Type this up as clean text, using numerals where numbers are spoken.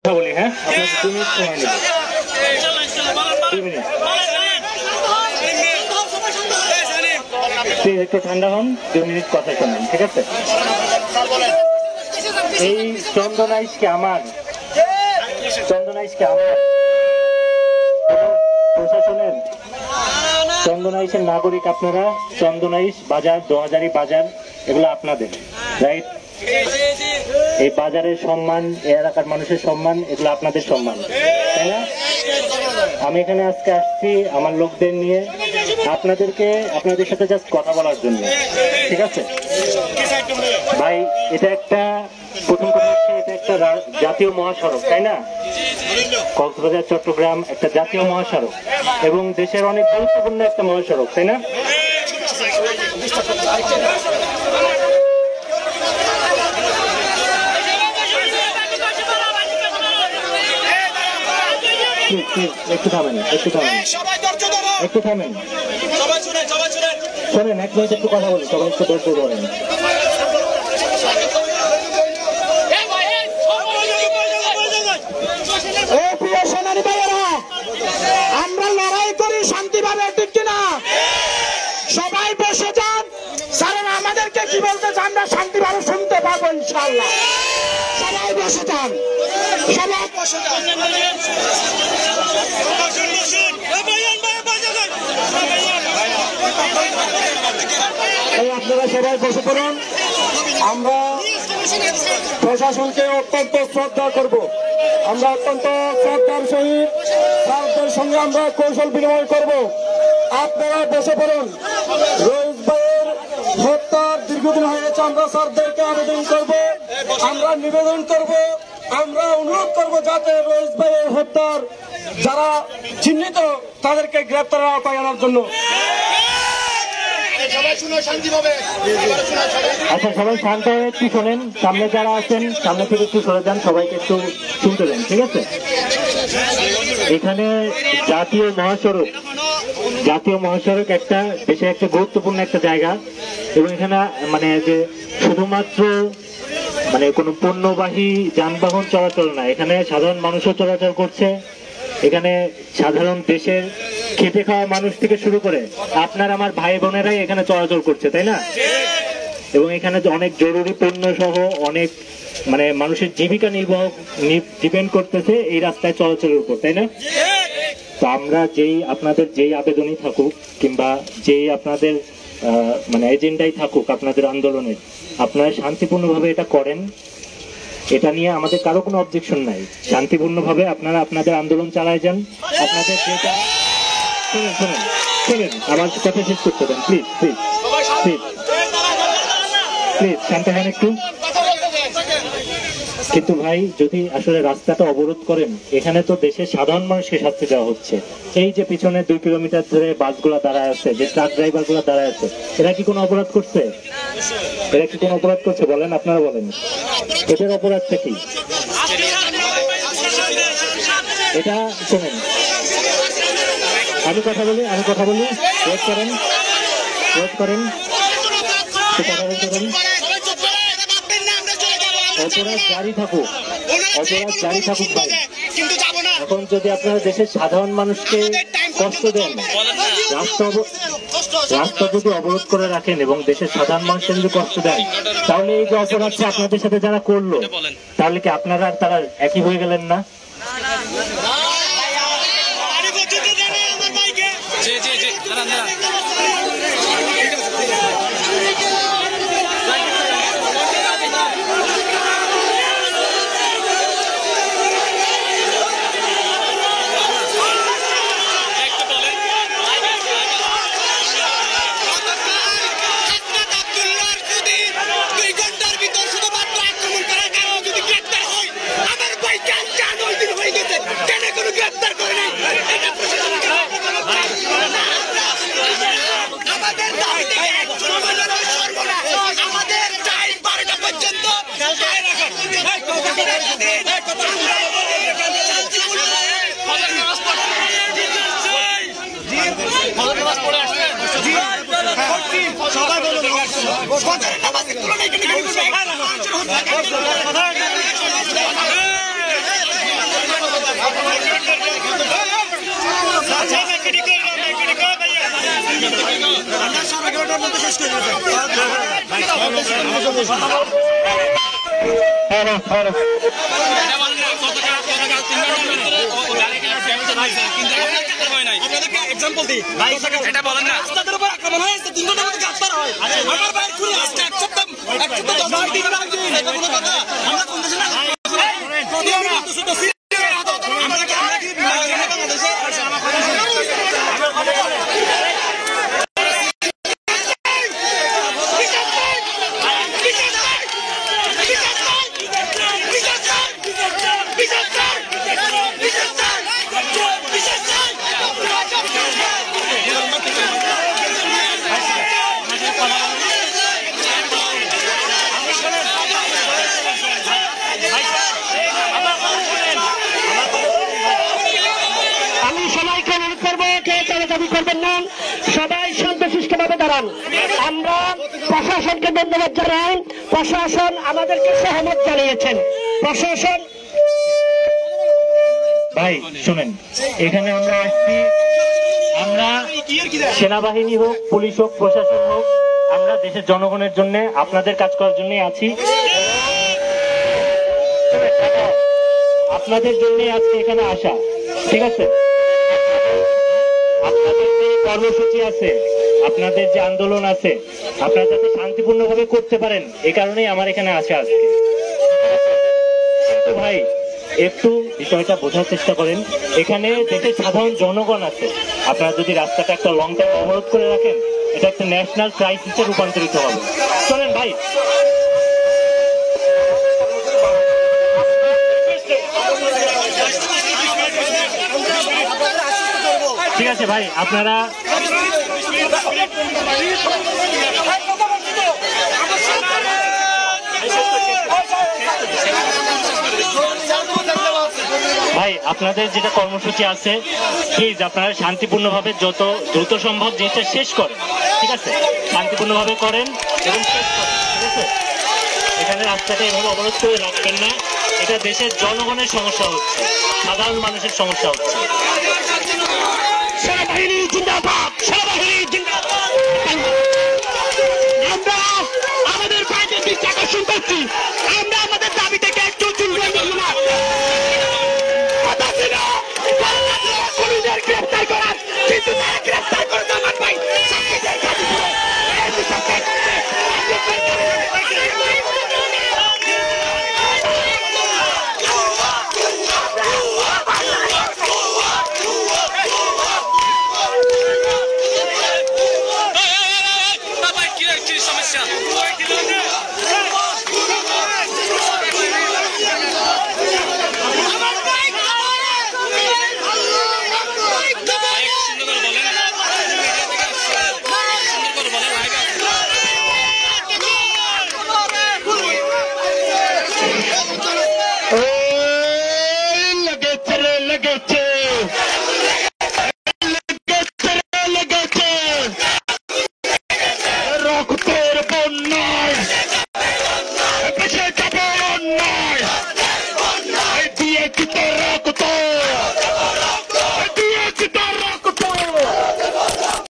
বলি হ্যাঁ, আপনার 2 মিনিট সময় নেব। 2 মিনিট একটু ঠান্ডা হন, 2 মিনিট কথা শোনেন, ঠিক আছে? এই চন্দনাইশকে আমার প্রশাসনের চন্দনাইশের নাগরিক আপনারা। চন্দনাইশ বাজার, 2000 বাজার, এগুলো আপনাদের, রাইট? এই বাজারের সম্মান, এই এলাকার মানুষের সম্মান, এগুলো আপনাদের সম্মান, তাই না? আমি এখানে আজকে আসছি আমার লোকদের নিয়ে আপনাদের সাথে জাস্ট কথা বলার জন্য, ঠিক আছে ভাই? এটা একটা, প্রথম কথা হচ্ছে এটা একটা জাতীয় মহাসড়ক, তাই না? কক্সবাজার চট্টগ্রাম একটা জাতীয় মহাসড়ক এবং দেশের অনেক গুরুত্বপূর্ণ একটা মহাসড়ক, তাই না? একটু থামেন, শোনেন, 1 মিনিট একটু কথা বলি, সবাই একটু ধৈর্য ধরেন। আমরা লড়াই করি শান্তিভাবে, ঠিক কিনা? সবাই বসে যান, স্যারেরা আমাদেরকে কি বলতেছে আমরা শান্তিভাবে শুনতে পাবো ইনশাআল্লাহ। সবাই বসে যান, সবাই বসে যান। আপনারা সবাই বসে পড়ুন। আমরা প্রশাসনকে অত্যন্ত শ্রদ্ধা করব। আমরা অত্যন্ত শ্রদ্ধার সহিত স্যারদের সঙ্গে আমরা কৌশল বিনিময় করব। আপনারা বসে পড়ুন। রইস ভাইয়ের হত্যার দীর্ঘদিন হয়েছে, আমরা স্যারদেরকে আবেদন করব, আমরা নিবেদন করব, আমরা অনুরোধ করব যাতে রইস ভাইয়ের হত্যার যারা চিহ্নিত তাদেরকে গ্রেপ্তারের আওতায় আনার জন্য। আচ্ছা, সবাই শান্ত হয়ে একটু শোনেন। সামনে যারা আছেন সামনে থেকে একটু সরে যান, সবাইকে একটু শুনতে দেন, ঠিক আছে? এখানে জাতীয় মহাসড়ক একটা দেশে একটা গুরুত্বপূর্ণ একটা জায়গা এবং এখানে মানে যে শুধুমাত্র মানে কোনো পণ্যবাহী যানবাহন চলাচল না, এখানে সাধারণ মানুষও চলাচল করছে। এখানে সাধারণ দেশের খেটে খাওয়া মানুষ থেকে শুরু করে আপনার আমার ভাই বোনেরাই এখানে চলাচল করছে, তাই না? এবং এখানে অনেক জরুরি পণ্য সহ অনেক মানে মানুষের জীবিকা ডিপেন্ড করতেছে এই রাস্তায় চলাচলের উপর, তাই না? তো আমরা আপনাদের যেই আবেদনই থাকুক কিংবা যেই আপনাদের মানে এজেন্ডাই থাকুক আপনাদের আন্দোলনের, আপনারা শান্তিপূর্ণভাবে এটা করেন। এটা নিয়ে আমাদের কারো কোনো অবজেকশন নাই। শান্তিপূর্ণভাবে আপনারা আপনাদের আন্দোলন চালায় যান। আপনাদের যেটা শোনেন, আমার কথা শেষ করতে দেন প্লিজ, শান্ত হন একটু। কিন্তু ভাই, যদি আসলে রাস্তাটা অবরোধ করেন, এখানে তো দেশের সাধারণ মানুষকে শাস্তি দেওয়া হচ্ছে। এই যে পিছনে 2 কিলোমিটার ধরে বাসগুলো দাঁড়ায় আছে, যে ট্রাক ড্রাইভার গুলো দাঁড়ায় আছে, এরা কি কোনো অপরাধ করছে? বলেন, আপনারা বলেন, এদের অপরাধটা কি? এটা শোনেন, আমি কথা বলি, ওয়েট করেন, কথা বলতে অপরাধ জারি থাকুক ভাই। এখন যদি আপনারা দেশের সাধারণ মানুষকে কষ্ট দেন, রাস্তা যদি অবরোধ করে রাখেন এবং দেশের সাধারণ মানুষকে যদি কষ্ট দেন, তাহলে এই যে অপরাধটা আপনাদের সাথে যারা করলো, তাহলে কি আপনারা আর তারা একই হয়ে গেলেন না? এক্সাম্পল দিই এটা বলেন না রাস্তার উপর আক্রমণ হয়েছে 3 ঘন্টার মধ্যে গ্রেফতার হয় আমার ভাই খুলে আজকে এক সপ্তাহ 10 দিন আগে এটা কোনো কথা আমরা কোন দেশে না আমরা কি বাংলাদেশে সবাই শান্তশিষ্টভাবে দাঁড়ান। আমরা প্রশাসনকে ধন্যবাদ জানাই, প্রশাসন আমাদেরকে সহমত জানিয়েছেন। প্রশাসন ভাই শুনেন, এখানে আমরা আসছি, আমরা সেনাবাহিনী হোক, পুলিশ হোক, প্রশাসন হোক, আমরা দেশের জনগণের জন্য, আপনাদের কাজ করার জন্যই আছি। আপনাদের জন্যই আজকে এখানে আসা, ঠিক আছে? আপনাদের যে কর্মসূচি আছে, আপনাদের যে আন্দোলন আছে, আপনারা যাতে শান্তিপূর্ণভাবে করতে পারেন, এই কারণেই আমার এখানে আসা আজকে। কিন্তু ভাই একটু বিষয়টা বোঝার চেষ্টা করেন, এখানে দেশের সাধারণ জনগণ আছে। আপনারা যদি রাস্তাটা একটা লং টাইম অবরোধ করে রাখেন, এটা একটা ন্যাশনাল ক্রাইসিসে রূপান্তরিত হবে। চলেন ভাই, ঠিক আছে ভাই, আপনারা ভাই আপনাদের যেটা কর্মসূচি আছে, প্লিজ আপনারা শান্তিপূর্ণভাবে যত দ্রুত সম্ভব জিনিসটা শেষ করেন, ঠিক আছে? শান্তিপূর্ণভাবে করেন এবং শেষ করেন, ঠিক আছে? এখানে রাস্তাটা এভাবে অবরোধ করে রাখবেন না, এটা দেশের জনগণের সমস্যা হচ্ছে, সাধারণ মানুষের সমস্যা হচ্ছে। সেনাবাহিনী জিন্দাবাদ, সেনাবাহিনী জিন্দাবাদ। আমরা আমাদের বাইরে দৃষ্টি আকর্ষণ করছি, আমরা আমাদের দাবি থেকে একটু চুল না।